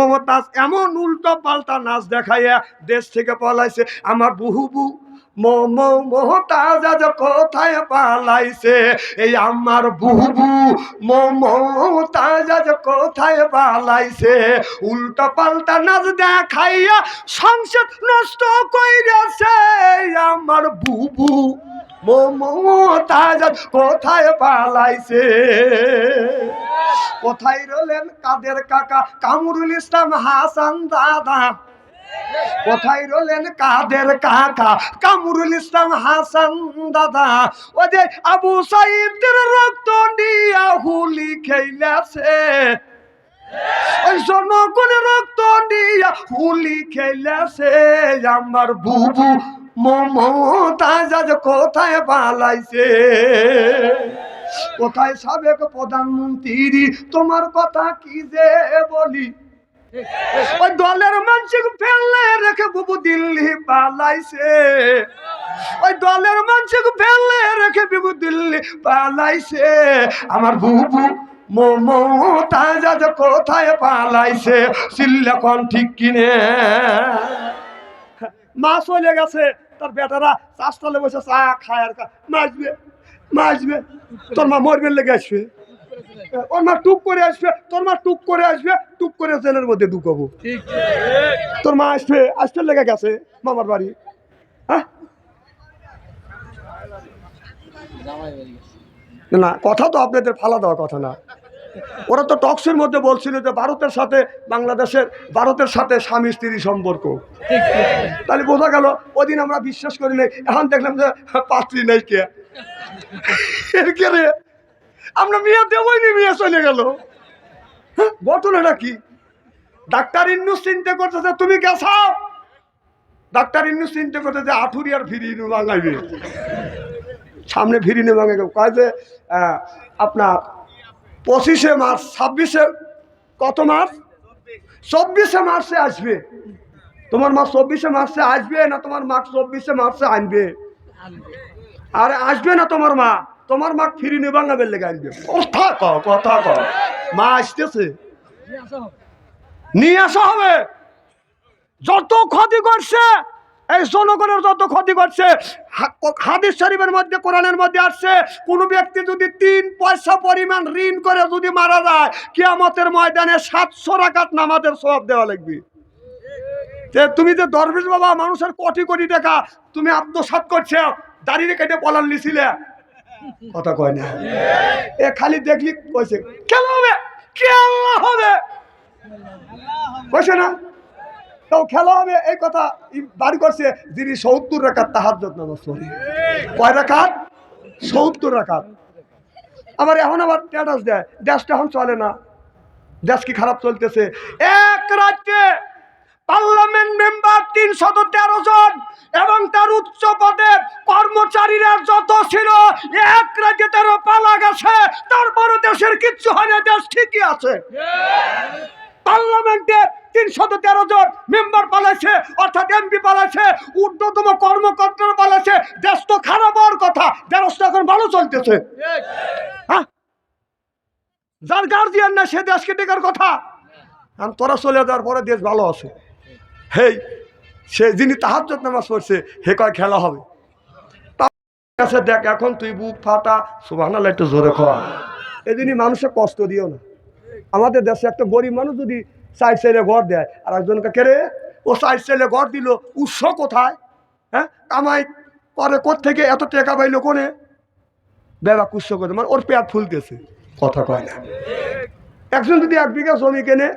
মমতাজ এমন উল্টো পাল্টা নাচ দেখাইয়া দেশ থেকে পলাইছে। আমার বুহু মমতাজ আজ কোথায় পালাইছে, এই আমার বুহু মমতাজ আজ কোথায় পালাইছে। উল্টো পাল্টা নাচ দেখাইয়া সংসদ নষ্ট কইরাছে আমার বুবু মমতাজ কোথায় পালাইছে। কোথায় রলেন কাদের কাকা কামরুল ইসলাম হাসান দাদা, কোথায় রলেন কাদের কাকা কামরুল ইসলাম হাসান দাদা। ও যে আবু সাইদের রক্ত দিয়া হুলি খেলাছে, ওই জনগণের রক্ত দিয়া হুলি খেলাছে আমার বুবু মমতাজ আজ কোথায় পালাইছে। কোথায় সাবেক প্রধানমন্ত্রী, তোমার কথা কি যে বলি। ওই দলের মানুষ ফেললে রেখে বুবু দিল্লি পালাইছে, ওই দলের মানুষ ফেললে রেখে বুবু দিল্লি পালাইছে। আমার বুবু মমতাজ আজ কোথায় পালাইছে। চিল্লা কোন ঠিক কিনে। মা চলে গেছে, তার বেটারা চাষতলে বসে চা খায় আর মাসবে মাসবে। তোর মা মরবেন লেগে আসবে, ওর মা টুক করে আসবে, তোর মা টুক করে আসবে, টুক করে জেলের মধ্যে ঢুকাবো। তোর মা আসবে, আসতে লেগে গেছে মামার বাড়ি। হ্যাঁ না, কথা তো আপনাদের ফালা দেওয়া কথা না। ওরা তো টক্সের মধ্যে বলছিল যে ভারতের সাথে বাংলাদেশের, ভারতের সাথে স্বামী স্ত্রী সম্পর্ক। তাহলে বোঝা গেল ওদিন আমরা বিশ্বাস করি নাই, এখন দেখলাম যে পাত্রী নাই কে এর কে রে, আমরা মেয়ে দেবই নি, মেয়ে চলে গেল। ঘটনাটা কি? ডাক্তার ইন্নুস চিন্তা করতেছে তুমি গেছাও, ডাক্তার ইন্নুস চিন্তা করতেছে আঠুরি আর ফিরিয়ে বাঙাইবে, সামনে ফিরিয়ে ভাঙে কয় যে আপনার 25শে মার্চ 26শে কত মার্চ 24শে মার্চে আসবে। তোমার মা 24শে মার্চে আসবে না তোমার মা 24শে মার্চে আনবে? আরে আসবে না তোমার মা, তোমার মা ফিরিয়ে বাঙাবের লেগে আনবে। কথা কও, কথা কও। মা আসতেছে, নিয়ে আসা হবে। যত ক্ষতি করছে এই জনগণের, যত ক্ষতি করছে, হাদিস শরীফের মধ্যে কোরআনের মধ্যে আসছে কোন ব্যক্তি যদি 3 পয়সা পরিমাণ ঋণ করে যদি মারা যায়, কিয়ামতের ময়দানে 700 রাকাত নামাজের সওয়াব দেওয়া লাগবে। তুমি যে দরবেশ বাবা মানুষের কোটি কোটি টাকা তুমি আত্মসাৎ করছো, দাঁড়িয়ে কেটে পলান নিছিলে, কথা কয় না। এ খালি দেখলি কইছে খেলা হবে, খেলা হবে কইছে না, তাও খেলা হবে এই কথা বাড়ি করছে যিনি 70 রাকাত তাহাজ্জুদ নামাজ পড়ে। কয় রাকাত? 70 রাকাত। আবার এখন আবার স্ট্যাটাস দেয় দেশটা এখন চলে না, দেশ কি খারাপ চলতেছে। এক রাজ্যে পার্লামেন্ট মেম্বার 313 জন এবং তার উচ্চ পদের কর্মচারীরা যত ছিল, এক রাজ্যে তারা পালা গেছে, তারপরে দেশের কিচ্ছু হয় না, দেশ ঠিকই আছে। পার্লামেন্টে 313 জন মেম্বার পালাইছে, অর্থাৎ এমপি পালাইছে, ঊর্ধ্বতম কর্মকর্তারা পালাইছে, দেশ তো খারাপ হওয়ার কথা, দেশ তো এখন ভালো চলতেছে। হ্যাঁ, যার গার্জিয়ান না সে দেশকে টেকার কথা। আর তোরা চলে যাওয়ার পরে দেশ ভালো আছে। হেই সে যিনি তাহাজ্জুদ নামাজ পড়ছে হে কয় খেলা হবে। কাছে দেখ এখন তুই বুক ফাটা সুবহানাল্লাহ একটু জোরে খাওয়া, এদিনই মানুষের কষ্ট দিও না। আমাদের দেশে একটা গরিব মানুষ যদি 4 ছেলে ঘর দেয় আর একজনকে কেড়ে, ও 4 ছেলে ঘর দিল, উৎস কোথায়? হ্যাঁ, কামাই করে কোত্থেকে, এত টাকা পাইলো কোনে? বেবা কুৎস করে, মানে ওর পেট ফুলতেছে, কথা কয় না। একজন যদি 1 বিঘা জমি কেনে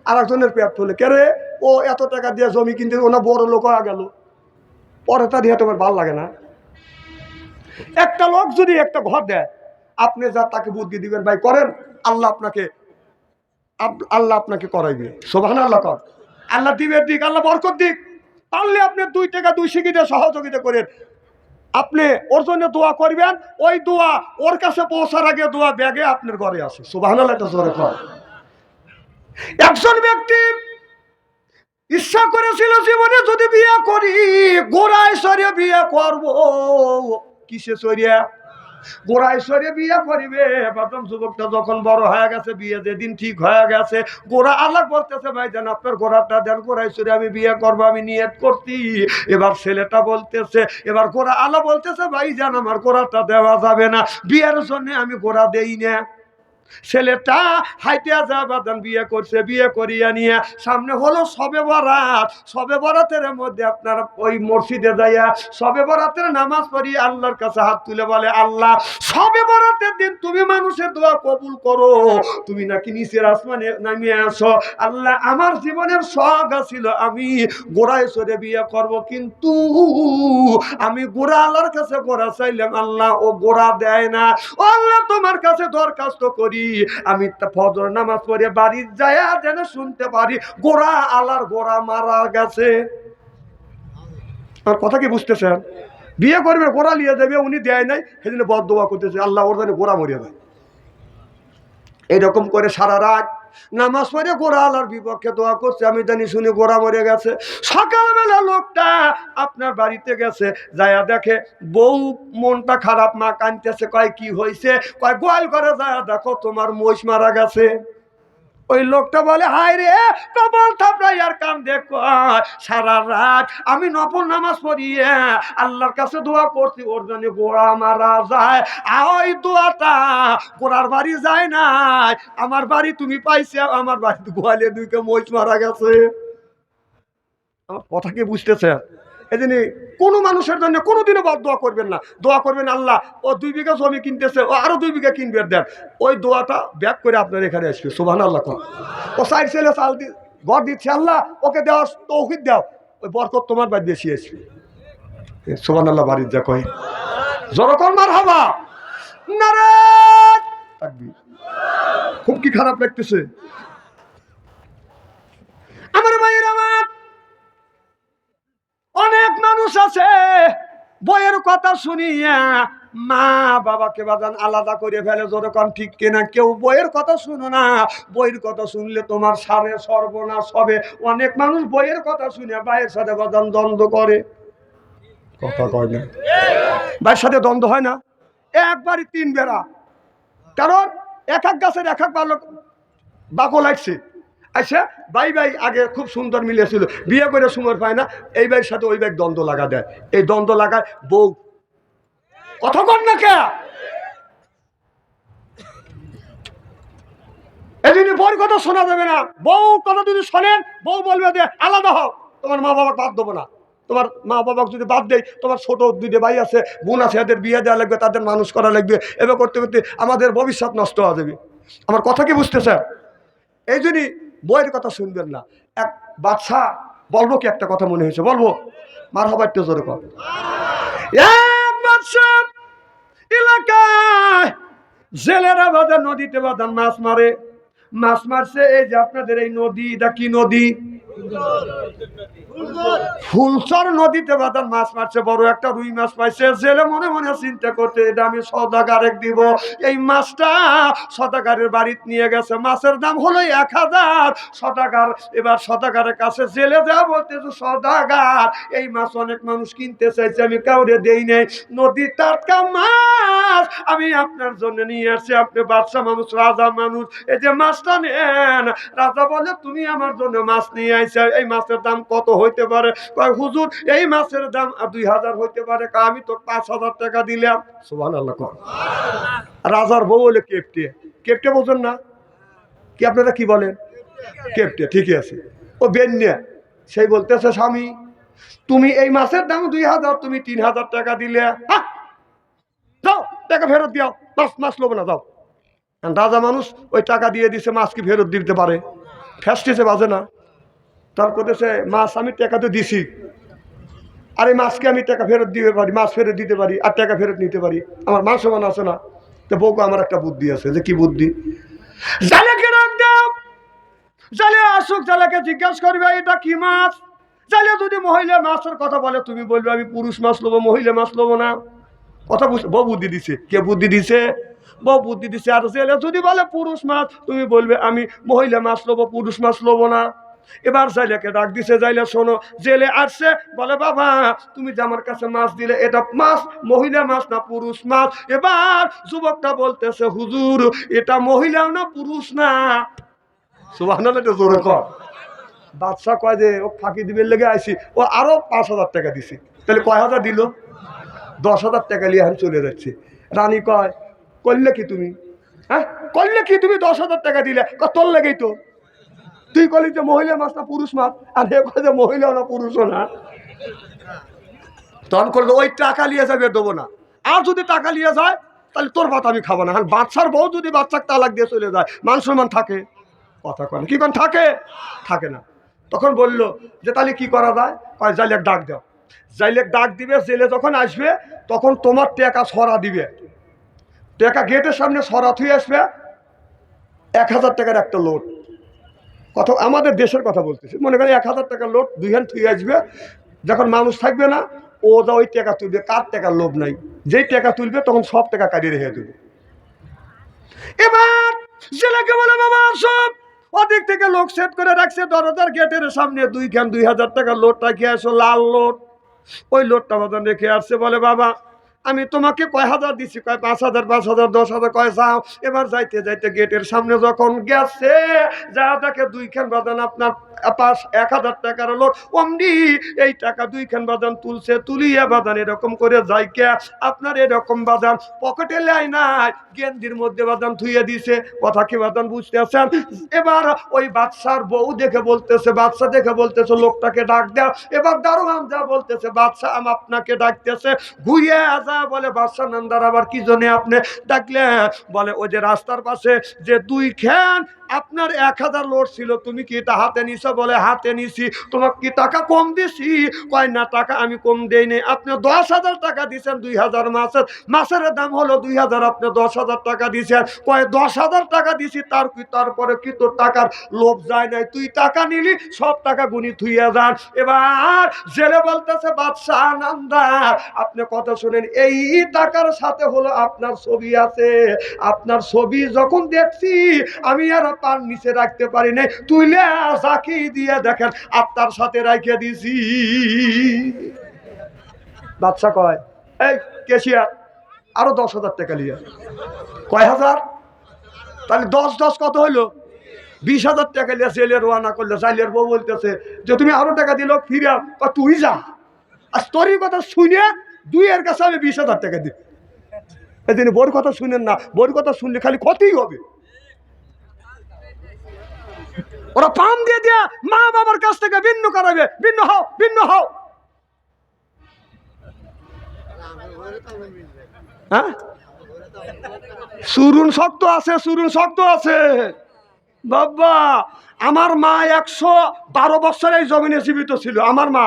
আর একজনের পেট ফুলে, কেড়ে ও এত টাকা দিয়ে জমি কিনতে, ওনা বড় লোক হয়ে গেল, পরে তা দিয়ে তোমার ভালো লাগে না? একটা লোক যদি একটা ঘর দেয়, আপনি যা তাকে বুদ্ধি দিবেন ভাই করেন, আল্লাহ আপনাকে করাইবে। সুবহানাল্লাহ কর, আল্লাহ দিবে দিক, আল্লাহ বরকত দিক। পারলে আপনি 2 টাকা 2 সিকিতে সহযোগিতা করেন, আপনি ওর জন্য দোয়া করবেন, ওই দোয়া ওর কাছে পৌঁছার আগে দোয়া ব্যাগে আপনার ঘরে আসে। সুবহানাল্লাহ একটা জোরে কর। একজন ব্যক্তি ইচ্ছা করেছিল জীবনে যদি বিয়ে করি, গোড়ায় সরিয়ে বিয়ে করব। কিসে সরিয়ে? গোড়ায় সরে বিয়ে করিবে। প্রথম যুবকটা যখন বড় হয়ে গেছে, বিয়ে যেদিন ঠিক হয়ে গেছে, গোড়া আলাপ বলতেছে ভাই জান আপনার গোড়াটা দেন, গোড়ায় সরে আমি বিয়ে করবো, আমি নিয়ত করছি। এবার ছেলেটা বলতেছে, এবার গোড়া আলা বলতেছে ভাই জান আমার গোড়াটা দেওয়া যাবে না, বিয়ের জন্য আমি গোড়া দেই না। ছেলেটা হাইতে যাবাদান বিয়ে করছে, বিয়ে করিয়া নিয়ে সামনে হলো সবে বরাত। সবে বরাতের মধ্যে আপনার ওই মসজিদে যাইয়া সবে বরাতের নামাজ পড়ি আল্লাহর কাছে হাত তুলে বলে, আল্লাহ সবে বরাতের দিন তুমি মানুষের দোয়া কবুল করো, তুমি নাকি নিচের আসমানে নামিয়ে আসো। আল্লাহ আমার জীবনের শখ ছিল আমি গোড়ায় চড়ে বিয়ে করব, কিন্তু আমি গোড়া আল্লাহর কাছে গোড়া চাইলাম, আল্লাহ ও গোড়া দেয় না। ও আল্লাহ তোমার কাছে দরখাস্ত করি আমি ফজর নামাজ পড়ে বাড়ি যায় যেন শুনতে পারি গোড়া আলার গোড়া মারা গেছে। আমার কথা কি বুঝতেছেন? বিয়ে করবে গোড়া নিয়ে যাবে, উনি দেয় নাই, সেদিন বদদোয়া করতেছে আল্লাহ ওর জানে গোড়া মরিয়া যায়। এইরকম করে সারা রাত নামাজ পড়ে গোড়া আলার বিপক্ষে দোয়া করছে, আমি জানি শুনি গোড়া মরে গেছে। সকালবেলা লোকটা আপনার বাড়িতে গেছে, যায়া দেখে বউ মনটা খারাপ, মা কাঁদতেছে। কয় কি হয়েছে? কয় গোয়াল করে যায়া দেখো তোমার মহিষ মারা গেছে। ওই লোকটা বলে হায় রে কবল থাপড়াই আর কান দেখো, সারা রাত আমি নফল নামাজ পড়িয়ে আল্লাহর কাছে দোয়া করছি ওর জন্য গোড়া মারা যায়। ওই দোয়াটা গোড়ার বাড়ি যায় নাই, আমার বাড়ি তুমি পাইছে, আমার বাড়িতে গোয়ালে দুইকে মহিষ মারা গেছে। আমার কথা কি বুঝতেছে? এই জন্য কোনো মানুষের জন্য কোনোদিনও দোয়া করবেন না। দোয়া করবেন আল্লাহ ও 2 বিঘা জমি কিনতেছে, ও আরো 2 বিঘা কিনবে দেন, ওই দোয়াটা ব্যাক করে আপনার এখানে আসবে। সুবহানাল্লাহ। ও সাইড ছেলে চাল ঘর দিচ্ছে, আল্লাহ ওকে দেওয়ার তৌফিক দাও, ওই বরকত তোমার বাড়ি বেশি আসবে। সুবহানাল্লাহ। বাড়ির যা কয় জোরকর মারহাবা নারায়ণ তাকবীর। খুব কি খারাপ লাগতেছে আমার ভাইয়ের আমার। অনেক মানুষ আছে বইয়ের কথা শুনিয়া মা বাবাকে বাজান আলাদা করে ফেলে, যখন ঠিক কিনা? কেউ বইয়ের কথা শুনো না, বইয়ের কথা শুনলে তোমার সারে সর্বনাশ হবে। অনেক মানুষ বইয়ের কথা শুনে ভাইয়ের সাথে বাজান দ্বন্দ্ব করে। কথা কয় না? ভাইয়ের সাথে দ্বন্দ্ব হয় না একবারই 3 বেড়া, কারণ এক এক গাছের এক এক বাকল লাগছে। আচ্ছা ভাই ভাই আগে খুব সুন্দর মিলেছিল, বিয়ে করে সময় পায় না, এই ভাইয়ের সাথে ওই ভাই দ্বন্দ্ব লাগা দেয়। এই দ্বন্দ্ব লাগায় বউ কথা কন না কে? এই জন্য বউর কথা শোনা যাবে না। বউ কথা যদি শোনেন, বউ বলবে যে আলাদা হোক, তোমার মা বাবাকে বাদ দেবো না। তোমার মা বাবাকে যদি বাদ দেয়, তোমার ছোট 2 ভাই আছে, বোন আছে, এদের বিয়ে দেওয়া লাগবে, তাদের মানুষ করা লাগবে। এবার করতে করতে আমাদের ভবিষ্যৎ নষ্ট হয়ে যাবে। আমার কথা কি বুঝতেছে? এই জন্যই বইয়ের কথা শুনবেন না। এক বাদশা বলবো কি একটা কথা মনে হয়েছে, বলবো? মারহাবা একটু জোরে কর। এক বাদশা এলাকায় জেলেরা বাজার নদীতে বাজান মাছ মারে। মাছ মারছে এই যে আপনাদের এই নদী, এটা কি নদী? ফুলচর নদীতে বাজার মাছ মারছে, বড় একটা রুই মাছ পাইছে। জেলে মনে মনে চিন্তা করতে এটা আমি সওদাগারে দিব। এই মাছটা সওদাগারের বাড়িতে নিয়ে গেছে, মাছের দাম হলো 1000 সওদাগার। এবার সওদাগারের কাছে জেলে যা বলতেছে, সওদাগার এই মাছ অনেক মানুষ কিনতে চাইছে, আমি কাউরে দেই নাই, নদীর টাটকা মাছ আমি আপনার জন্য নিয়ে আসছি। আপনি বাদশা মানুষ, রাজা মানুষ, এই যে মাছটা নেন। রাজা বলে তুমি আমার জন্য মাছ নিয়ে আইছো, এই মাছের দাম কত হইতে পারে? কয় হুজুর এই মাছের দাম 2000 হইতে পারে। আমি তো 5000 টাকা দিলাম। সুবহানাল্লাহ। রাজার বউ বলে কেপটে। কেপটে বোঝেন না কি আপনারা? কি বলেন? কেপটে, ঠিকই আছে। ও বেন্যা সেই বলতেছে স্বামী তুমি এই মাছের দাম 2000, তুমি 3000 টাকা দিলে, যাও টাকা ফেরত দিও, মাছ লোবো না, যাও। রাজা মানুষ ওই টাকা দিয়ে দিছে, মাছ কি ফেরত দিতে পারে? ফেসটিছে বাজে না? তার করতেছে মাছ আমি টাকা তো দিছি, আর এই মাছকে আমি টাকা ফেরত দিতে পারি, মাছ ফেরত দিতে পারি, আর টাকা ফেরত নিতে পারি, আমার মান সমান আছে না? তো বউকে আমার একটা বুদ্ধি আছে। যে কি বুদ্ধি? জালেকে ডাক দাও, জালে আসুক, জালেকে জিজ্ঞাসা করবে এটা কি মাছ। জালে যদি মহিলা মাছের কথা বলে, তুমি বলবে আমি পুরুষ মাছ লোবো, মহিলা মাছ লোবো না। কথা বুঝতে বউ বুদ্ধি দিছে। কে বুদ্ধি দিছে? বউ বুদ্ধি দিছে। আর জেলে যদি বলে পুরুষ মাছ, তুমি বলবে আমি মহিলা মাছ লোবো, পুরুষ মাছ লোবো না। এবার জাইলাকে ডাক দিছে, জাইলা শোনো, জেলে আসছে, বলে বাবা তুমি যে আমার কাছে মাছ দিলে এটা মাছ মহিলা মাছ না পুরুষ মাছ? এবার যুবকটা বলতেছে হুজুর এটা মহিলাও না পুরুষ না। সুবহানাল্লাহ, এটা জোরে কর। বাদশা কয় যে ও ফাঁকি দিবে লেগে আইছি, ও আরো 5,000 টাকা দিছি। তাহলে কয় হাজার দিল? 10,000 টাকা নিয়ে এখন চলে যাচ্ছে। রানী কয় করলে কি তুমি? হ্যাঁ করলে কি তুমি? 10,000 টাকা দিলে। তোর লেগেই তো। তুই কলি যে মহিলা মাছ না পুরুষ মাছ, আর হে কয় যে মহিলাও না পুরুষও না। তখন করবে ওই টাকা নিয়ে যাবে, দেবো না। আর যদি টাকা নিয়ে যায় তাহলে তোর ভাত আমি খাবো না। হ্যাঁ বাচ্চার বউ যদি বাচ্চাকে তালাক দিয়ে চলে যায়, মান সম্মান থাকে? কথা কয় না। কি কোন থাকে? থাকে না। তখন বললো যে তাহলে কি করা যায়? কয় জাইলেক ডাক দাও। জাইলেক ডাক দিবে, জেলে যখন আসবে তখন তোমার টাকা ছড়া দিবে। টাকা গেটের সামনে ছড়া থুয়ে আসবে, 1,000 টাকার একটা লোড। কথা আমাদের দেশের কথা বলতেছি। মনে করেন 1,000 টাকার লোড 2 হ্যান্ড থুয়ে আসবে। যখন মানুষ থাকবে না, ও যা ওই টাকা তুলবে, কার টাকার লোভ নাই, যেই টাকা তুলবে তখন সব টাকা কাটিয়ে রেখে দেবে। এবার জেলেকে বলে বাবা সব ওদিক থেকে লোক সেট করে রাখছে দরজার গেটের সামনে, 2,000 টাকার লোডটা খেয়ে আসো, লাল লোড। ওই লোডটা বাজান রেখে আসছে, বলে বাবা আমি তোমাকে কয় হাজার দিছি? কয় 5,000, 5,000, 10,000। কয় যাও। এবার যাইতে যাইতে গেটের সামনে যখন গেছে, যা দেখে 2 খান বাজান আপনার 1,000 টাকার লোড। অমনি এই টাকা 2 খান বাজান তুলছে, তুলিয়া বাজান এরকম করে যাইকে আপনার এরকম বাজান পকেটে লাই নাই, গেন্দির মধ্যে বাজান থুইয়ে দিছে। কথা কি বাজান বুঝতে আছেন? এবার ওই বাদশার বউ দেখে বলতেছে, বাদশা দেখে বলতেছে লোকটাকে ডাক দাও। এবার দারোয়ান যা বলতেছে, বাদশা আপনাকে ডাকতেছে। ঘুরিয়ে আসা, বলে বাদশা নন্দার আবার কি জন্য আপনি ডাকলেন? বলে ওই যে রাস্তার পাশে যে 2 খান আপনার 1,000 লোড ছিল, তুমি কি এটা হাতে নিছো? বলে হাতে নিছি। তোমাকে কি টাকা কম দিছি? কয় না টাকা আমি কম দেই নাই। আপনি 10,000 টাকা দিছেন, 2,000 মাছের, মাছের দাম হলো 2,000, আপনি 10,000 টাকা দিছেন। কয় 10,000 টাকা দিছি, তারপরে কি তোর টাকার লোভ যায় নাই? তুই টাকা নিলি, সব টাকা গুনি থুইয়া যান। এবার জেলে বলতেছে বাদশাহ নামদার আপনি কথা শুনেন, এই টাকার সাথে হলো আপনার ছবি আছে। আপনার ছবি যখন দেখছি আমি আর পার নিচে রাখতে পারি নাই, তুইলে সাকি দিয়ে দেখেন আপনার সাথে রাখিয়ে দিছি। বাদশা কয় এই কেশিয়ার আরো 10,000 টাকা লিয়া। কয় হাজার? তাহলে 10 কত হইলো? 20,000 টাকা লিয়া জেলে রওনা করলে। জাইলের বউ বলতেছে যে তুমি আরো টাকা দিল ফিরে তুই যা। আর তোরই কথা শুনে 2 এর কাছে আমি 20,000 টাকা দিই। তিনি বোর কথা শুনেন না, বোর কথা শুনলে খালি ক্ষতিই হবে। ওরা পাম দিয়ে দিয়া মা বাবার কাছ থেকে ভিন্ন করাবে, ভিন্ন হও, ভিন্ন হও। হ্যাঁ সুরুন শক্ত আছে, সুরুন শক্ত আছে। বাবা আমার মা 112 বছর এই জমিনে জীবিত ছিল। আমার মা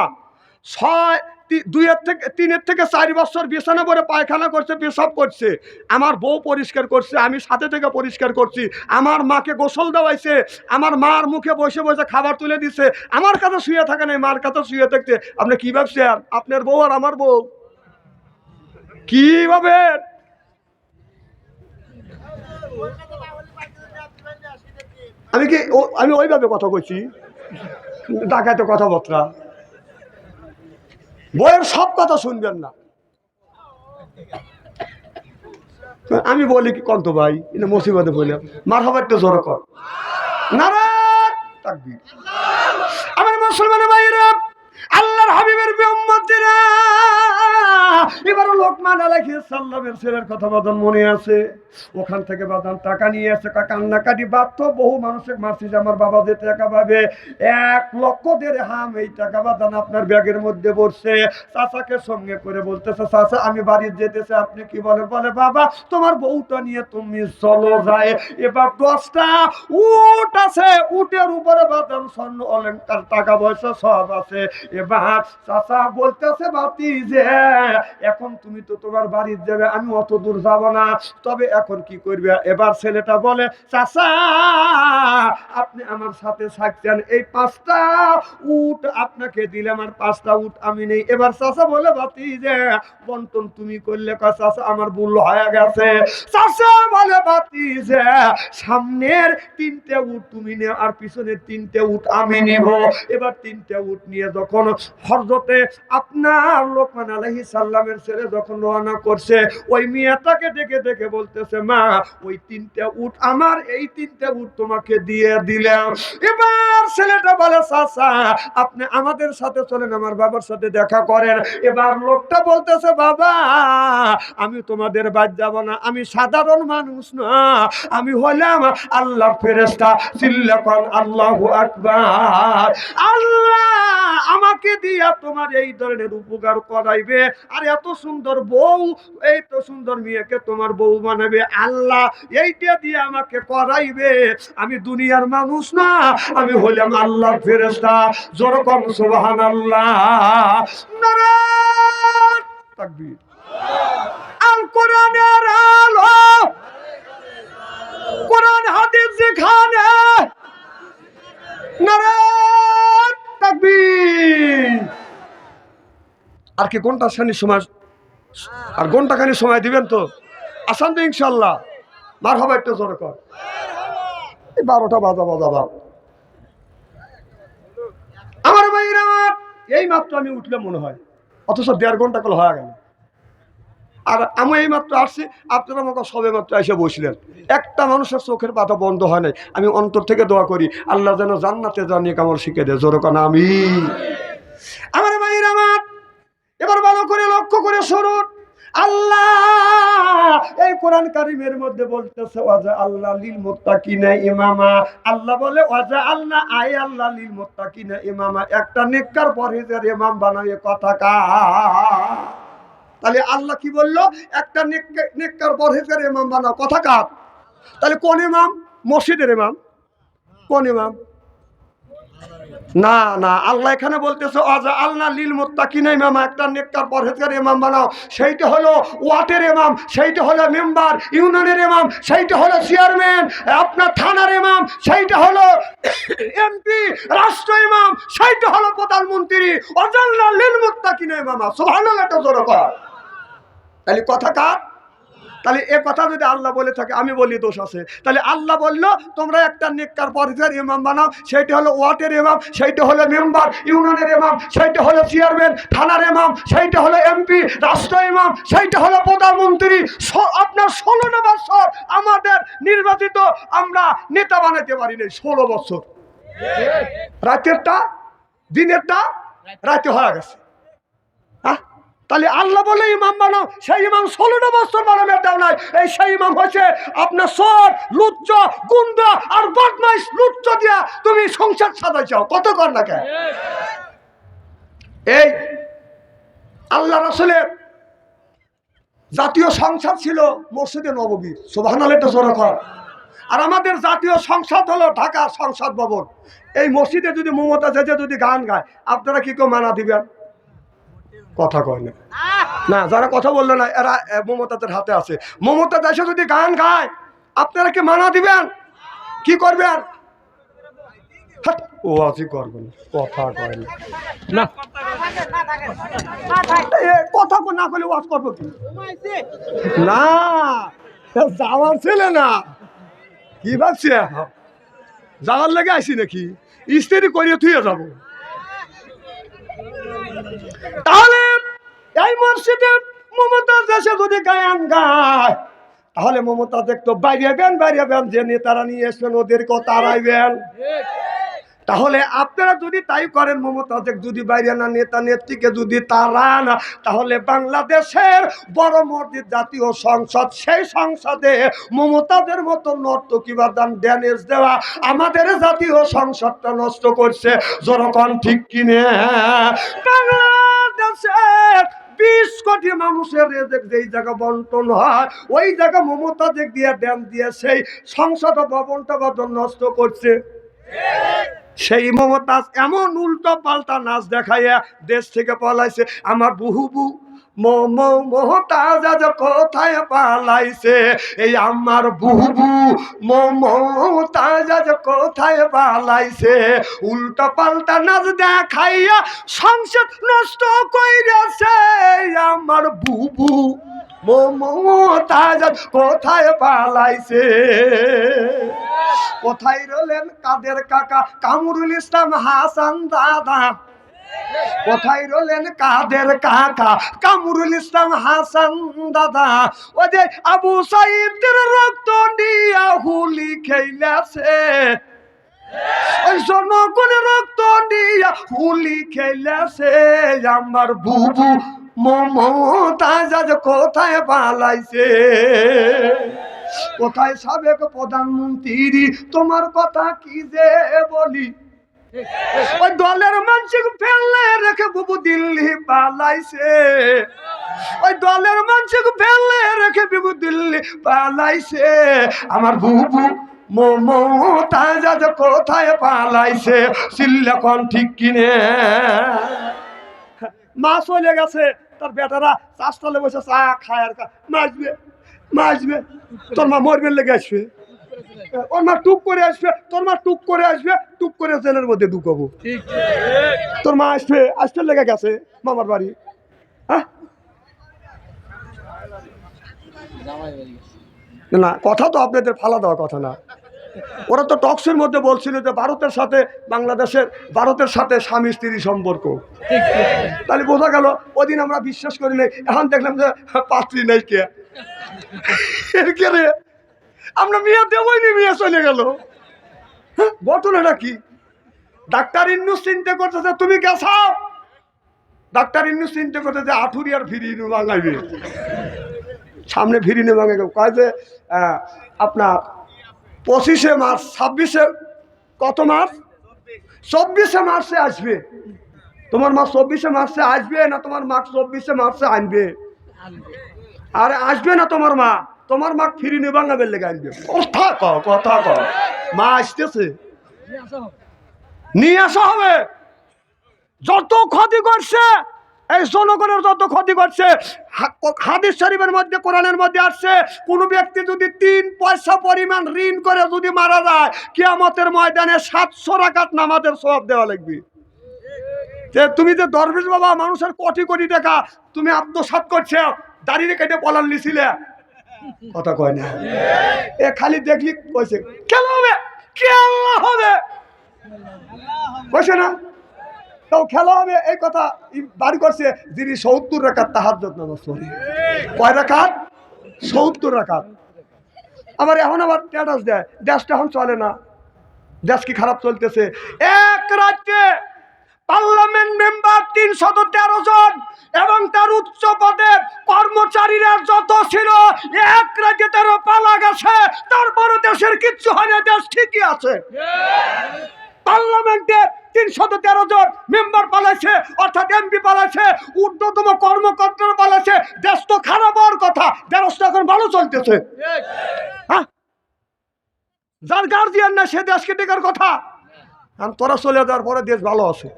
3 থেকে 4 বছর বিছানা করে পায়খানা করছে, পেশাব করছে। আমার বউ পরিষ্কার করছে, আমি সাথে থেকে পরিষ্কার করছি। আমার মাকে গোসল দেওয়াইছে, আমার মার মুখে বসে বসে খাবার তুলে দিছে। আমার কাছে শুয়ে থাকে নাই, মার কাছে শুয়ে থাকতে। আপনি কি ভাবছেন আপনার বউ আর আমার বউ? কিভাবে? আমি ওইভাবে কথা কইছি, ডাকাতে কথাবার্তা। বইয়ের সব কথা শুনবেন না। আমি বলি কি কন্ত ভাই এটা মুসিবতে বললাম মার হবার তো জোর কর নারায়ণ তাকবীর। আমার মুসলমান ভাইরা, আল্লাহর হাবিবের উম্মতেরা, এবার লোকমান আলাইহিস সালামের ছেলের কথা বাদান মনে আছে। ওখান থেকে বাদান টাকা নিয়ে আসে, কান্নাকাটি বাধ্য। বহু মানুষের মারছি যে আমার বাবা যে টাকা পাবে 1,00,000 দিরহাম, এই টাকা বাদান আপনার ব্যাগের মধ্যে পড়ছে। চাচাকে সঙ্গে করে বলতেছে চাচা আমি বাড়ি যেতেছে, আপনি কি বলেন? বলে বাবা তোমার বউটা নিয়ে তুমি চলো যায়। এবার 10টা উট আছে, উটের উপরে বাদান স্বর্ণ অলংকার টাকা পয়সা সব আছে। এবার চাচা বলতেছে বাতি যে এখন তুমি তো তোমার বাড়ির যাবে, আমি অত দূর যাব না। তবে এখন কি করবে? এবার ছেলেটা বলে, চাচা আপনি আমার সাথে থাকছেন, এই 5টা উট আপনাকে দিলাম আর 5টা উট আমি নেই। এবার চাচা বলে, ভাতিজা বন্টন তুমি করলে। কয় চাচা আমার ভুল হয়ে গেছে। চাচা বলে, ভাতিজা সামনের 3টে উট তুমি নেও আর পিছনের 3টে উট আমি নিব। এবার 3টে উট নিয়ে যখন হযরতে আপনার লোকমান আলাইহিস সালামের ছেলে যখন রওনা করছে, ওই মেয়েটাকে ডেকে ডেকে বলতেছে, মা ওই 3টে উট আমার, এই 3টে উট তোমাকে দিয়ে দিলাম। এবার ছেলেটা বলে, চাচা আপনি আমাদের সাথে চলেন, আমার বাবার সাথে দেখা করেন। এবার লোকটা বলতেছে, বাবা আমি তোমাদের বাদ যাব না, আমি সাধারণ মানুষ না, আমি হলাম আল্লাহর ফেরেশতা। চিল্লাকন আল্লাহু আকবার। আল্লাহ আমাকে দিয়া তোমার এই ধরনের উপকার করাইবে, আর এত সুন্দর বউ, এই তো সুন্দর মেয়েকে তোমার বউ বানাবে, আল্লাহ এইটা দিয়ে আমাকে করাইবে। আমি দুনিয়ার মানুষ না, আমি হলাম আল্লাহর ফেরেশতা। জোরে কর সুবহানাল্লাহ। নারায়ে তাকবীর। আল কোরআনের আলো, কোরআন হাদিস যেখানে, নারায়ে তাকবীর। আর কি ঘন্টা খানি সময়, আর ঘন্টা খানি সময় দিবেন তো? আসান তো ইনশাল্লাহ। মারহাবা একটু জোরে কর। এই 12টা বাজা। আমার ভাইরা, এই মাত্র আমি উঠলে মনে হয়, অথচ 1.5 ঘন্টা কল হয়ে গেল। আর আমি এই মাত্র আসছি, আপনারা আমাকে সবে মাত্র এসে বসলেন। একটা মানুষের চোখের পাতা বন্ধ হয় নাই। আমি অন্তর থেকে দোয়া করি, আল্লাহ যেন জান্নাতে জানিয়ে কামল শিখে দেয়। জোরে কর আমিন। আমার ভাইরা, এবার ভালো করে লক্ষ্য করে শুনুন। আল্লাহ এই কোরআন কারীমের মধ্যে বলতেছে, ওয়াজা আল্লাহ লিল মুত্তাকিনা ইমামা। আল্লাহ বলে, ওয়াজা আল্লাহ আয় আল্লাহ লিল মুত্তাকিনা ইমামা, একটা নেককার পরহেজগার ইমাম বানাবে। কথা কা, তাহলে আল্লাহ কি বললো? একটা নেককার পরহেজগার ইমাম বানাও। কথা কার? তাহলে কোন ইমাম? মসজিদের ইমাম। কোন ইমাম? না না, আল্লাহ এখানে বলতেছে ওয়াজা আল্লাহ লিল মুত্তাকিনা ইমামা, একটা নেককার পরহেজগার ইমাম বানাও। সেইটা হলো ওয়ার্ডের ইমাম, সেইটা হলো মেম্বার, ইউনিয়নের ইমাম, সেইটা হলো চেয়ারম্যান, আপনার থানার ইমাম, সেইটা হলো এমপি, রাষ্ট্র ইমাম, সেইটা হলো প্রধানমন্ত্রী। ওয়াজা আল্লাহ লিল মুত্তাকিনা ইমামা। সুবহানাল্লাহ, এটা জোরে কর। তাহলে কথা কার? তাহলে এ কথা যদি আল্লাহ বলে থাকে, আমি বলি দোষ আছে। তাহলে আল্লাহ বললো তোমরা একটা নেককার পরহেজগার ইমাম বানাও। সেইটা হলো ওয়ার্ডের ইমাম, সেইটা হলো মেম্বার, ইউনিয়নের ইমাম, সেইটা হলো চেয়ারম্যান, থানার ইমাম, সেইটা হলো এমপি, রাষ্ট্র ইমাম, সেইটা হলো প্রধানমন্ত্রী। আপনার 16টা বছর আমাদের নির্বাচিত আমরা নেতা বানাতে পারিনি। 16 বছর, রাতেরটা দিনেরটা রাতে হয়ে গেছে। হ্যাঁ, তাহলে আল্লাহ বলে ইমাম বানাও, সেই ইমাম 16টা বছর বানাবে দাও নাই। এই সেই ইমাম হচ্ছে আপনার চোর, লুচ্চ, গুন্ডা আর বদমাইশ। লুচ্চ দিয়া তুমি সংসার সাজাই চাও, কত কর না কেন? এই আল্লাহ রাসূলের জাতীয় সংসদ ছিল মসজিদে নববীর। সুবহানাল্লাহ, এটা জোরে কর। আর আমাদের জাতীয় সংসদ হলো ঢাকা সংসদ ভবন। এই মসজিদে যদি মমতাজ যদি গান গায়, আপনারা কি কেউ মানা দিবেন? কথা কয় না। না, যারা কথা বললো না এরা মমতাজের হাতে আছে। মমতাজ এসে যদি গান গায়, আপনারা কি মানা দিবেন? কি করবেন? ও আজি করবেন, কথা কয় না। কথা না করলে ওয়াজ করবো কি? না, যাওয়ার ছেলে না। কি ভাবছি যাওয়ার লেগে আসি নাকি? স্ত্রী করিয়ে থুয়ে যাবো। তাহলে এই মসজিদে মমতাজ এসে যদি গান গায়, তাহলে মমতাজ একটু বাইরেবেন যে নেতারা নিয়ে এসবেন ওদেরকেও তাড়াইবেন। তাহলে আপনারা যদি তাই করেন, মমতাজ যদি বাইরে না, নেতা নেত্রীকে যদি তাড়ান, তাহলে বাংলাদেশের বড় মসজিদ জাতীয় সংসদ, সেই সংসদে মমতাজের মতো নর্তকী বা ড্যান্স দেওয়া আমাদের জাতীয় সংসদটা নষ্ট করছে। জনগণ ঠিক কিনে? বাংলাদেশের 20 কোটি মানুষের রেজেক যেই জায়গা বন্টন হয়, ওই জায়গা মমতাজ দিয়ে ড্যান্স দিয়ে সেই সংসদ ভবনটা নষ্ট করছে। সেই মমতাজ এমন উল্টো পাল্টা নাচ দেখাইয়া দেশ থেকে পলাইছে। আমার বুহু মমতাজ আজ কোথায় পালাইছে, এই আমার বুহু মমতাজ আজ কোথায় পালাইছে। উল্টো পাল্টা নাচ দেখাইয়া সংসদ নষ্ট কইরাছে, আমার বুবু মমতাজ আজ কোথায় পালাইছে। কোথায় রলেন কাদের কাকা কামরুল ইসলাম হাসান দাদা, কোথায় রলেন কাদের কাকা কামরুল ইসলাম হাসান দাদা। ও যে আবু সাইদের রক্ত দিয়া হুলি খেলাছে, ওই জনগণের রক্ত দিয়া হুলি খেলাছে, আমার বুবু মমতাজ আজ কোথায় পালাইছে। কোথায় সাবেক প্রধানমন্ত্রী, তোমার কথা কি যে বলি। ওই দলের মানুষ ফেলে রেখে বুবু দিল্লি পালাইছে, ওই দলের মানুষ ফেলে রেখে বুবু দিল্লি পালাইছে, আমার বুবু মমতাজ আজ কোথায় পালাইছে। চিল্লা কোন ঠিক কিনে। মা চলে গেছে, তার বেটারা চাষতলে বসে চা খায় আর মাসবে মাসবে। তোর মা মরবেন লেগে আসবে, ওর মা টুক করে আসবে, তোর মা টুক করে আসবে, টুক করে জেলের মধ্যে ঢুকাবো। তোর মা আসবে, আসতে লেগে গেছে মামার বাড়ি। হ্যাঁ না, কথা তো আপনাদের ফালা দেওয়া কথা না। ওরা তো টক্সের মধ্যে বলছিল যে ভারতের সাথে বাংলাদেশের, ভারতের সাথে স্বামী স্ত্রী সম্পর্ক। তাহলে বোঝা গেল ওদিন আমরা বিশ্বাস করি নাই, এখন দেখলাম যে পাত্রী নেই কে রে, আমরা মেয়ে দেবই নি, মেয়ে চলে গেল। ঘটনাটা কি? ডাক্তার ইন্নুস চিন্তা করতেছে তুমি গেছাও, ডাক্তার ইন্নুস চিন্তা করতেছে আঠুরিয়ার ফিরি ভাঙাইবে, সামনে ফিরি নে ভাঙাই কয় যে আপনার 25শে মার্চ 26শে কত মার্চ 24শে মার্চে আসবে। তোমার মা 24শে মার্চে আসবে না তোমার মা 24শে মার্চে আনবে? আরে আসবে না তোমার মা, তোমার মা ফিরি নে ভাঙাবে লেগে আনবে। কথা ক কথা ক, মা আসতেছে, নিয়ে আসা হবে। যত ক্ষতি করছে এই জনগণের, যত ক্ষতি করছে, হাদিস শরীফের মধ্যে কোরআনের মধ্যে আসছে, কোন ব্যক্তি যদি 3 পয়সা পরিমাণ ঋণ করে যদি মারা যায়, কিয়ামতের ময়দানে 700 রাকাত নামাজের সওয়াব দেওয়া লাগবে। যে তুমি যে দরবেশ বাবা মানুষের কোটি কোটি টাকা তুমি আত্মসাৎ করছে, দাঁড়িয়ে কেটে পলান লিছিলে, কথা কয় না। এ খালি দেখলি কইছে খেলা হবে, খেলা হবে, কইছে না তাও খেলা হবে, এই কথা বাড়ি করছে যিনি 70 রাকাত তাহাজ্জুদ নামাজ পড়ে। কয় রাকাত? 70 রাকাত। আবার এখন আবার স্ট্যাটাস দেয়, দেশটা এখন চলে না, দেশ কি খারাপ চলতেছে। এক রাজ্যে পার্লামেন্ট মেম্বার 313 জন এবং তার উচ্চ পদের কর্মচারীরা যত ছিল, এক রাজ্যে তারা পালা গেছে, তারপরে দেশের কিচ্ছু হয় না, দেশ ঠিকই আছে। পার্লামেন্টে 313 জন মেম্বার পালাইছে, অর্থাৎ এমপি পালাইছে, ঊর্ধ্বতম কর্মকর্তারা পালাইছে, দেশ তো খারাপ হওয়ার কথা, দেশটা এখন ভালো চলতেছে। হ্যাঁ, যার গার্জিয়ান না সে দেশকে টেকার কথা। তোরা চলে যাওয়ার পরে দেশ ভালো আছে।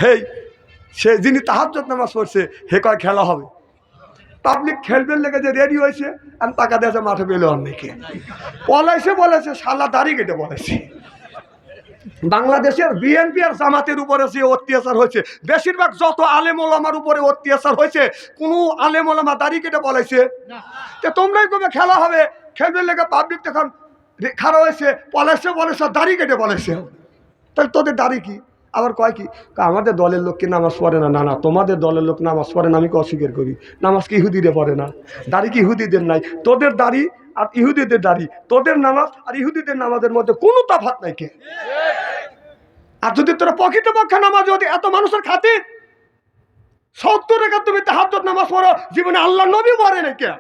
হেই সে যিনি তাহাজ্জুদ নামাজ পড়ছে হে কয় খেলা হবে, পাবলিক খেলবেন লেগে যে রেডি হয়েছে, আমি টাকা দিয়েছে মাঠে পেলে অনেকে পলাইছে, বলেছে শালা দাড়ি কেটে বলেছে। বাংলাদেশের বিএনপি আর জামাতের উপরে যে অত্যাচার হয়েছে, বেশিরভাগ যত আলেম ওলামার উপরে অত্যাচার হয়েছে, কোনো আলেম ওলামা দাড়ি কেটে বলেছে? তো তোমরাই কবে খেলা হবে, খেলবেন লেগে পাবলিক তখন খারাপ হয়েছে, পলাইছে বলেছে, দাড়ি কেটে বলেছে। তাহলে তোদের দাড়ি কি? আবার কয় কি আমাদের দলের লোক কি নামাজ পড়ে না? না না, তোমাদের দলের লোক নামাজ পড়ে না, আমি অস্বীকার করি। নামাজ কি ইহুদিদের পড়ে না? দাড়ি কি ইহুদিদের নাই? তোদের দাড়ি আর ইহুদিদের দাড়ি, তোদের নামাজ আর ইহুদিদের নামাজের মধ্যে কোনো তফাৎ নাই কে? আর যদি তোরা প্রকৃতপক্ষে নামাজ, যদি এত মানুষের খাতির 70 রাকাত তুমি তাহাজ্জুদ নামাজ পড়ো, জীবনে আল্লাহ নবী পড়ে না কে?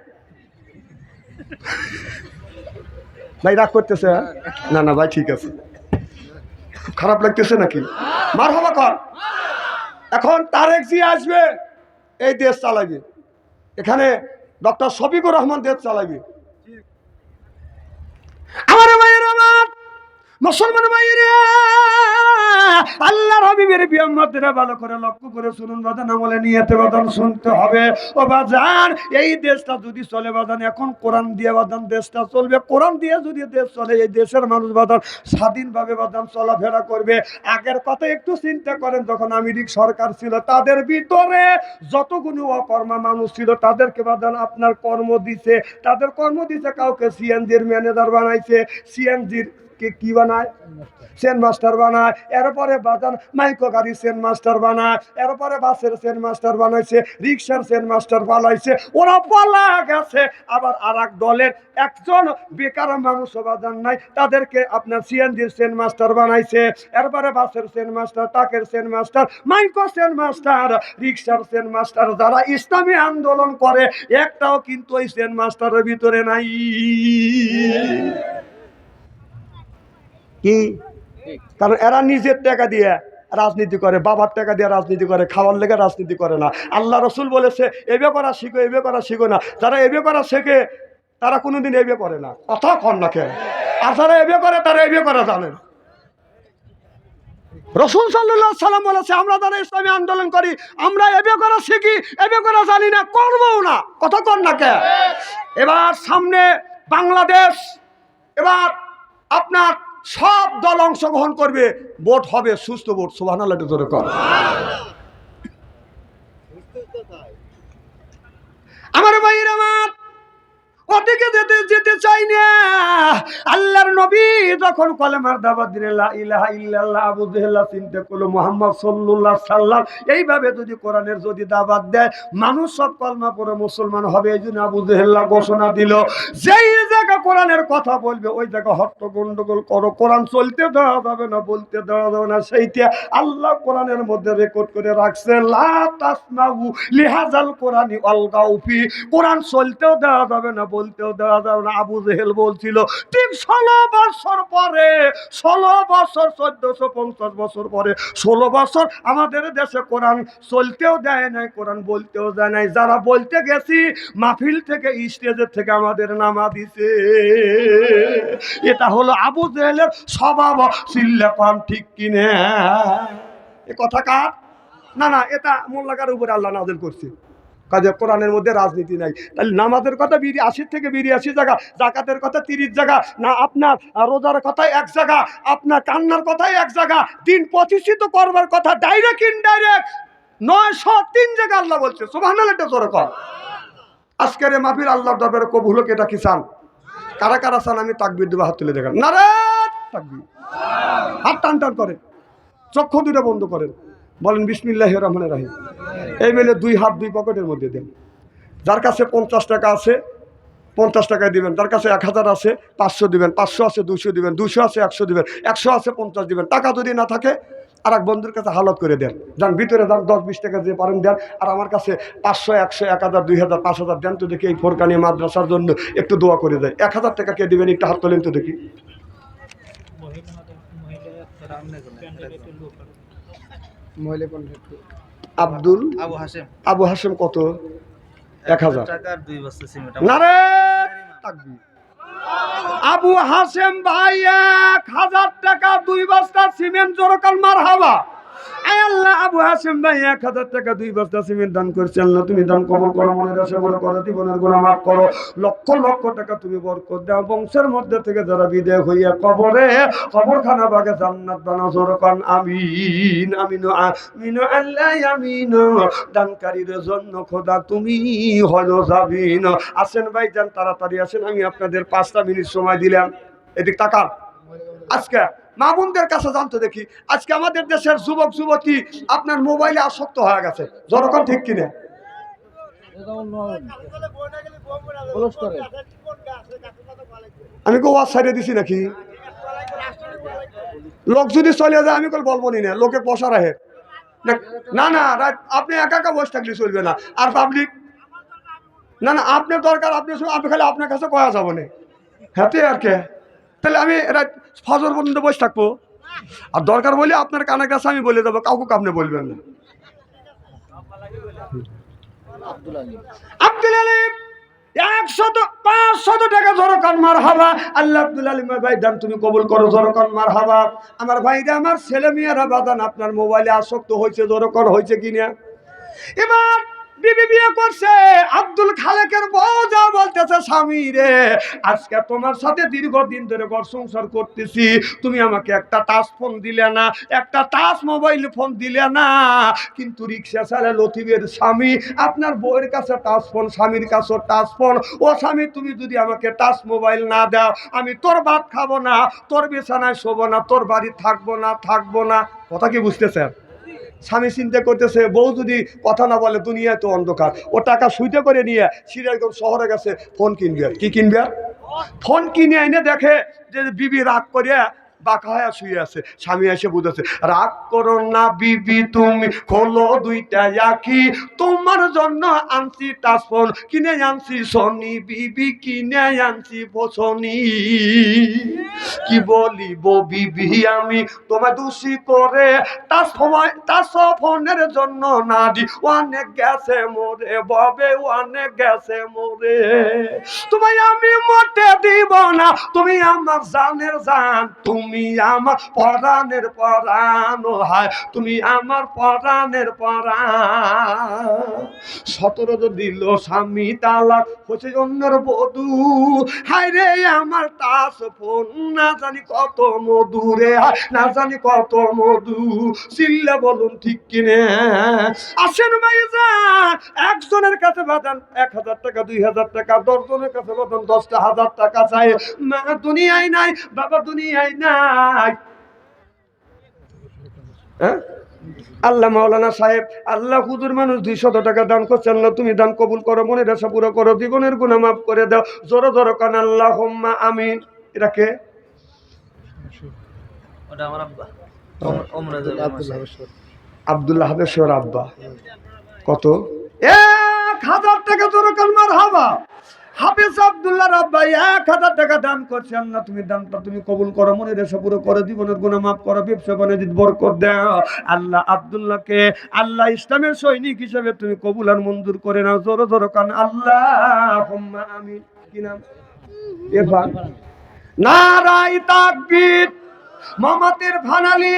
ভাই রাগ করতেছে? না না ভাই ঠিক আছে, খারাপ লাগতেছে নাকি? মারহাবা কর। এখন তারেক জি আসবে, এই দেশ চালাবে, এখানে ডক্টর শফিকুর রহমান দেশ চালাবে। আমার ভাইয়ের আমার মুসলমান ভাইরা, আল্লাহর হাবিবের বিয়ামতরা ভালো করে লক্ষ্য করে শুনুন বাজান, আমলে নিয়তে বাজান শুনতে হবে। ও বাজান, এই দেশটা যদি চলে বাজান, এখন কোরআন দিয়ে বাজান দেশটা চলবে। কোরআন দিয়ে যদি দেশ চলে, এই দেশের মানুষ বাজান স্বাধীনভাবে বাজান চলাফেরা করবে। আগের কথা একটু চিন্তা করেন, যখন আমেরিক সরকার ছিল, তাদের ভিতরে যতগুলো অকর্মা মানুষ ছিল, তাদেরকে বাজান আপনার কর্ম দিছে। তাদের কর্ম দিছে, কাউকে সিএনজির ম্যানেজার বানাইছে, সিএনজির কি বানায়, সেন মাস্টার বানায়। এরপরে বাজান মাইক্রো গাড়ির সেন মাস্টার বানায়, এরপরে বাসের সেন মাস্টার বানাইছে, রিক্সার সেন মাস্টার বানাইছে। ওরা পালা গেছে। আবার আর এক দলের একজন বেকার মানুষ বাজান নাই, তাদেরকে আপনার সিএনজির সেন মাস্টার বানাইছে। এরপরে বাসের সেন মাস্টার, ট্রাকের Sen master, micro Sen master, রিক্সার সেন মাস্টার। যারা ইসলামী আন্দোলন করে, একটাও কিন্তু ওই সেন মাস্টারের ভিতরে নাই। কি? কারণ এরা নিজের টাকা দিয়ে রাজনীতি করে, বাবার টাকা দিয়ে রাজনীতি করে, খাওয়ার লেগে রাজনীতি করে না। আল্লাহ রসুল বলেছে এবে করা শিখো, এবে করা শিখো না। যারা এবে করা শেখে তারা কোনোদিন এবে করে না, কথা কন না কেন। আর যারা এবে করে তারা এবে করা জানে না। রসুল সাল্লাল্লাহু আলাইহি সাল্লাম বলেছে, আমরা যারা ইসলামী আন্দোলন করি, আমরা এবে করা শিখি, এবে করা জানি না, করবও না, কথা কন না কেন। এবার সামনে বাংলাদেশ, এবার আপনার সব দল অংশগ্রহণ করবে, ভোট হবে সুস্থ ভোট। সুবহানাল্লাহ জোরে কর। আমার ভাইয়ের আমার ওদিকে যেতে চাই না। আল্লাহর নবী যখন কলেমার দাওয়াত দিলেন, লা ইলাহা ইল্লাল্লাহ, আবু জেহেল চিন্তা করলো মুহাম্মদ সাল্লাল্লাহু আলাইহি সাল্লাম এইভাবে যদি কোরআনের যদি দাওয়াত দেয়, মানুষ সব কলমা পড়ে মুসলমান হবে। এই জন্য আবু জেহেল ঘোষণা দিল, যেই জায়গা কোরআনের কথা বলবে ওই জায়গা হট্ট গন্ডগোল করো, কোরআন চলতে দেওয়া যাবে না, বলতে দেওয়া যাবে না। সেইটা আল্লাহ কোরআনের মধ্যে রেকর্ড করে রাখছে, লা তাসমাউ লিহাযাল কোরআনি আলগাউ ফি। কোরআন চলতেও দেওয়া যাবে না, বলতেও দেওয়া যাবে না। আবু জেহেল বলছিল ঠিক 16 বছর পরে, 16 বছর 1450 বছর পরে, 16 বছর আমাদের দেশে কোরআন চলতেও দেয় নাই, কোরআন বলতেও দেয় নাই। যারা বলতে গেছি মাহফিল থেকে, স্টেজের থেকে আমাদের নামা দিছে। এটা হলো আবু জেহেলের স্বভাব। সিল্লাপান ঠিক কিনে এ কথা কার? না না, এটা মোল্লাকার উপরে আল্লাহ নাযিল করছে। কাজে কোরআনের মধ্যে রাজনীতি নাই। তাহলে নামাজের কথা 80 থেকে 82 জায়গা, জাকাতের কথা 30 জায়গা, না আপনার রোজার কথা 1 জায়গা, আপনার কান্নার কথাই 1 জায়গা, দিন প্রতিষ্ঠিত করবার কথা ডাইরেক্ট ইনডাইরেক্ট 903 জায়গা আল্লাহ বলছে। সুবহানাল্লাহ জোরে কর। আজকের এই মাহফিল আল্লাহর দরবারে কবুল হোক, এটা কি চান? কারা কারা চান? আমি তাকবীর দেব, হাত তুলে দেখান। নারে তাকবীর, হাত টান টান করেন, চক্ষু দুটো বন্ধ করেন, বলেন বিসমিল্লাহির রহমানির রহিম। এই মেলে 2 হাত 2 পকেটের মধ্যে দেন। যার কাছে 50 টাকা আছে 50 টাকায় দিবেন, যার কাছে 1000 আছে 500 দিবেন, 500 আছে 200 দিবেন, 200 আছে 100 দিবেন, 100 আছে 50 দিবেন। টাকা যদি না থাকে আর এক বন্ধুর কাছে হালত করে দেন, যান ভিতরে যান, 10-20 টাকা দিয়ে পারেন দেন। আর আমার কাছে 500 100 1000 2000 5000 দেন তো দেখি, এই ফোরকানি মাদ্রাসার জন্য একটু দোয়া করে দেয়। 1000 টাকা কে দিবেন? একটু হাত তোলেন তো দেখি। আব্দুল আবু হাসেম কত? 1000 টাকার 2 বস্তা সিমেন্ট। নারে তাকবীর। আবু হাসেম ভাই 1000 টাকা 2 বস্তা সিমেন্ট, জোরে কাল মারহাবা। আয় আল্লাহ, আবু হাসেম ভাই 1000 টাকা 2 বস্তা সিমেন্ট দান করেছেন। আল্লাহ তুমি দান কবুল করো, মনের আশা বড় করো, জীবনের গুনাহ মাফ করো, লক্ষ লক্ষ টাকা তুমি বরকত দাও। বংশের মধ্যে থেকে যারা বিদায় হইয়া কবরে, কবরখানা বাগে জান্নাত বানাও, জোরে কান আমিন। আমিন আমিন আল্লাহ আমিন। দানকারীর জন্য খোদা তুমি হলো জাবিন। আসেন ভাই যান, তাড়াতাড়ি আসেন, আমি আপনাদের 5টা মিনিট সময় দিলাম। এদিক তাকান। আজকে মা বোনদের কাছে জানতে দেখি, আজকে আমাদের দেশের যুবক যুবতী আপনার মোবাইলে আসক্ত হয়ে গেছে, জনগণ ঠিক কিনা? আমি ওয়াজ ছাড়িয়ে দিছি নাকি? লোক যদি চলে যায় আমি বলবো না, লোকে বসা রাখে না। না আপনি একা একা বসে থাকলে চলবে না। আর পাবলিক না না, আপনার দরকার, আপনি খালি আপনার কাছে কয়া যাবো না, হাতে আর কে। তাহলে আমি ফজর পর্যন্ত বসে থাকবো। আর দরকার বলে আপনার কানের কাছে আমি বলে দেবো, কাউকে আপনি বলবেন না। আব্দুল আলিম 500 টাকা জোরকান মারহাবা। আল্লাহ আব্দুল আলিম ভাই দান তুমি কবুল করো, জোরকান মারহাবা। আমার ভাইরা, আমার ছেলে মেয়েরা বাদান আপনার মোবাইলে আসক্ত হয়েছে, জোরকান হয়েছে কিনা? এবার বিবি বিয়ে করছে, আব্দুল খালেকের বউ যা বলতেছে, স্বামী রে আজকে তোমার সাথে দীর্ঘদিন ধরে ঘর সংসার করতেছি, তুমি আমাকে একটা টাচ ফোন দিলে না, একটা টাচ মোবাইল ফোন দিলে না। কিন্তু রিক্সা চালা লতিফের স্বামী, আপনার বউয়ের কাছে টাচ ফোন, স্বামীর কাছে টাচ ফোন। ও স্বামী, তুমি যদি আমাকে টাচ মোবাইল না দাও, আমি তোর ভাত খাবো না, তোর বিছানায় শোবো না, তোর বাড়ি থাকবো না। কথা কি বুঝতেছেন? স্বামী চিন্তা করতেছে, বউ যদি কথা না বলে দুনিয়ায় তো অন্ধকার। ও টাকা সুইতে করে নিয়ে সিরাজগঞ্জ শহরে গেছে ফোন কিনবে। কি কিনবে? ফোন কিনে এনে দেখে যে বিবি রাগ করে বাঁকা হয়ে শুয়ে আছে। স্বামী এসে বুঝেছে, রাগ করো না বিবি, তুমি খোলো দুইটা আঁখি, তোমার জন্য আনছি টাচ ফোন, কিনে আনছি সনি বিবি, কিনে আনছি বসনি। কি বলিব বিবি আমি তোমায় দোষী করে, তার ফোনের জন্য নারী অনেক গেছে মোরে, ববে অনেক গেছে মোরে। তোমায় আমি মরতে দিব না, তুমি আমার জানের জান, তুমি আমার পরাণের পরাণ, হায় তুমি আমার পরাণের পরাণ। 17 দিল স্বামী তালাক, হচ্ছে অন্যের বধূ। হায় রে আমার টাচ ফোন, না জানি কত মধুরে, না জানি কত মধু। চিল্লা বলুন ঠিক কিনে? আসেন ভাইজান, একজনের কাছে বাদান 1000 টাকা, 2000 টাকা, 10 জনের কাছে বাদান 10,000 টাকা চাই। মা দুনিয়ায় নাই, বাবা দুনিয়ায় নাই। হ্যাঁ, আল্লাহ মাওলানা সাহেব, আল্লাহ হুজুর মানুষ 200 টাকা দান করছে। আল্লাহ তুমি দান কবুল করো, মনের আশা পুরো করো, জীবনের গুনাহ মাফ করে দাও। জোরে জোরে কান আল্লাহুম্মা আমিন। এটা কে? ওটা আমার আব্বা, আব্দুল্লাহ হাবেশ্বর আব্বা। কত? 1000 টাকা। জোরে কান মারহাবা। হাফেজ আব্দুল্লাহ আব্বা 1000 টাকা দান করছে। আল্লাহ তুমি দানটা তুমি কবুল করো, মনের আশা পুরো করো, জীবনের গুনাহ মাফ করো, ব্যবসা বাণিজ্যে বরকত দাও। আল্লাহ আব্দুল্লাহকে আল্লাহ ইসলামের সৈনিক হিসেবে তুমি কবুল আর মঞ্জুর করে নাও। জোরে জোরে কান আল্লাহুম্মা আমিন। কি নাম? ইরফান। নারায়ে তাকবীর। মামাতের ভানালি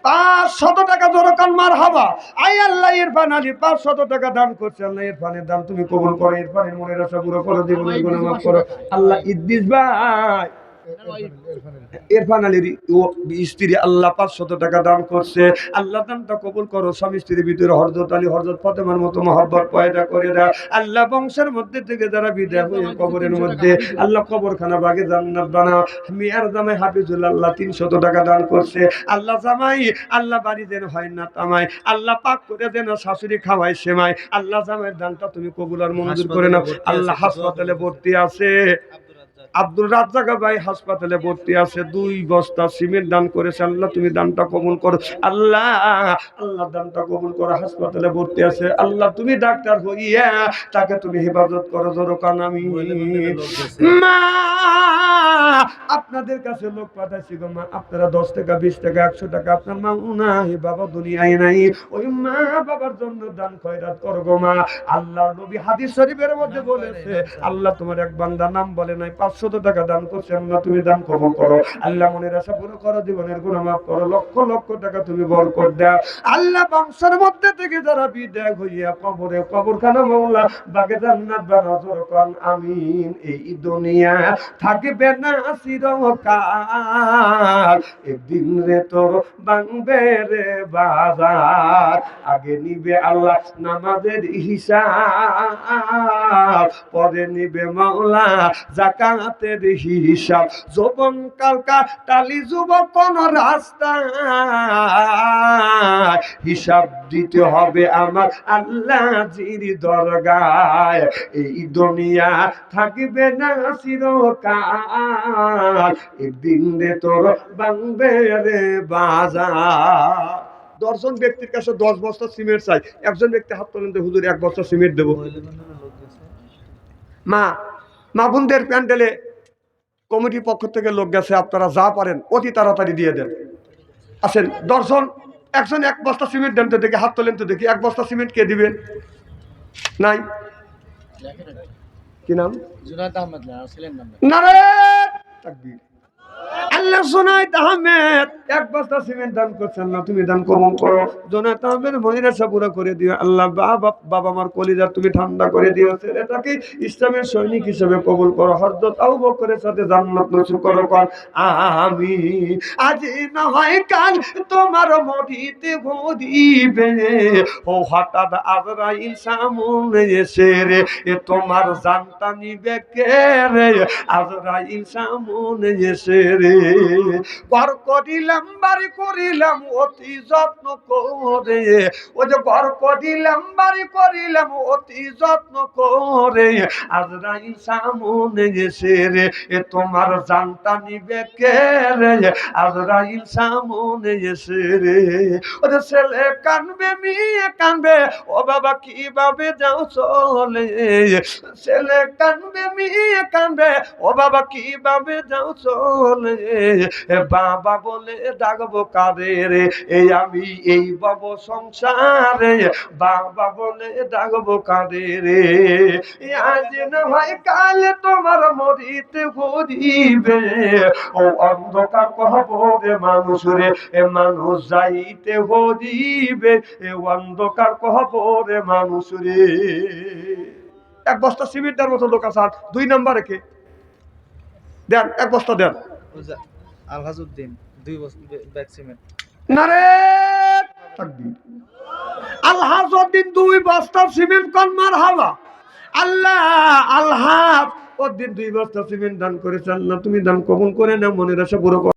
500 টাকা। জোরে কান মারহাবা। আই আল্লাহ ইরফান আলী 500 টাকা দান করছে। আল্লাহ ইরফানের দান তুমি কবুল করো, ইরফানের মনের আশা পুরো করো, জীবনের গুনাহ মাফ করো। আল্লাহ ইদ্দিস ভাই, ইরফান আলীর স্ত্রী আল্লাহ 500 টাকা দান করছে। আল্লাহ দানটা কবুল করো, স্বামী স্ত্রীর ভিতরে হযরত আলী হযরত ফাতেমার মতো মহব্বত পয়দা করে দাও। আল্লাহ বংশের মধ্যে থেকে যারা বিদায় হয়ে কবরের মধ্যে, আল্লাহ কবরখানা বাগে জান্নাত বানাও। মিয়ার জামাই হাফিজুল আল্লাহ 300 টাকা দান করছে। আল্লাহ জামাই, আল্লাহ বাড়ি যেন হয় না তামাই, আল্লাহ পাক করে দেন শাশুড়ি খাওয়াই সেমাই। আল্লাহ জামাইয়ের দানটা তুমি কবুল আর মঞ্জুর করে নাও। আল্লাহ হাসপাতালে ভর্তি আছে আব্দুল রাজ্জাক ভাই, হাসপাতালে ভর্তি আছে, 2 বস্তা সিমেন্ট দান করেছে। আল্লাহ তুমি দানটা কবুল করো। আল্লাহ আল্লাহ দানটা কবুল করো। হাসপাতালে ভর্তি আছে, আল্লাহ তুমি ডাক্তার হইয়া তাকে তুমি হেফাজত করো। জোরকান আমি মা আপনাদের কাছে লোক পাঠাইছি গো মা, আপনারা 10 টাকা 20 টাকা 100 টাকা, আপনার মা নাই বাবা দুনিয়ায় নাই, ওই মা বাবার জন্য দান খয়রাত করো গো মা। আল্লাহ নবী হাদিস শরীফের মধ্যে বলেছে, আল্লাহ তোমার এক বান্দা নাম বলে নাই, 500 টাকা দান করছে। আল্লাহ তুমি দান কবুল করো। আল্লাহ মনের আশা পুরো করো, জীবনের গুনাহ মাফ করো, লক্ষ লক্ষ টাকা তুমি বরকত দাও। আল্লাহ বংশের মধ্যে থেকে যারা বিদায় হইয়া কবরে, কবরখানা মাওলা বাগে জান্নাত বানাও। জোরকান আমিন। এই দুনিয়া থাকবে না চিরকাল, একদিন রে তোর ভাঙবে রে বাজার। আগে নিবে আল্লাহ নামাজের হিসাব, পরে নিবে মাওলা যাকাতের হিসাব। যৌবন কালকা টালি যুবক কোন রাস্তায়, হিসাব দিতে হবে আমার আল্লাহ জির দরগায়। এই দুনিয়া থাকবে না চিরকাল, একদিন রে তোর ভাঙবে রে বাজার। 10 জন ব্যক্তির কাছে 10 বস্তা সিমেন্ট চাই। একজন ব্যক্তি হাত তোলেন, হুজুর 1 বস্তা সিমেন্ট দেবো। মা বোনদের প্যান্ডেলে কমিটির পক্ষ থেকে লোক গেছে, আপনারা যা পারেন অতি তাড়াতাড়ি দিয়ে দেন। আসেন 10 জন, একজন 1 বস্তা সিমেন্ট দেন তো দেখি, হাত তোলেন তো দেখি। 1 বস্তা সিমেন্ট কে দিবেন? নাই। কি নাম? জুনায়েদ আহমেদ না, ছিলেন নাম। নারে তাকবীর। আল্লাহ জুনায়েদ আহমেদ এক বস্তা সিমেন্ট দান করছেন না, তুমি দান কবুল করো। জুনায়েদ আহমেদ মনিরাশা পুরো করে দিও আল্লাহ। বাবা আমার কলিজা তুমি ঠান্ডা করে দিও, ছেলেটাকে ইসলামের সৈনিক হিসেবে কবুল করো। হযরত আবু বকরের সাথে জান্নাত নসিব করো। কর আমিন। আজ না হয় কাল তোমার মরিতে ভরিবে, ও হঠাৎ আজরাইল সামনে এসে রে এ তোমার জানটা নিবে কে রে? আজরাইল সামনে এসে রে ঘর করিলাম বাড়ি করিলাম অতি যত্ন করে, ও যে ঘর করিলাম বাড়ি করিলাম অতি যত্ন করে, আজরাইল সামনে এসে রে এ তোমার জানটা নিবে কে রে? আজরাইল সামনে এসে রে। ও যে ছেলে কানবে মেয়ে কানবে, ও বাবা কিভাবে যাও চলে? ছেলে কানবে মেয়ে কানবে, ও বাবা কিভাবে যাও চলে? বাবা বলে ডাকবো কারে রে? এই আমি এই বাবু সংসারে, বাবা বলে ডাকবো কারে রে? আজ না হয় কাল তোমার মরিতে ঘুরিবে, ও অন্ধকার কবরে মানুষ রে এ মানুষ যাইতে ঘুরিবে, এ অন্ধকার কবরে মানুষ রে। এক বস্তা সিমেন্ট দেওয়ার মতো লোক আছে। 2 নম্বরে কে দেন? এক বস্তা দেন। আলহাজউদ্দিন 2 ব্যাগ সিমেন্ট। নারে তাকবীর। আলহাজউদ্দিন 2 বস্তা সিমেন্ট কোন মারহাবা। আল্লাহ আলহাজ উদ্দিন 2 বস্তা সিমেন্ট দান করেছেন না, তুমি দান কবুল করে না, মনের আশা পুরো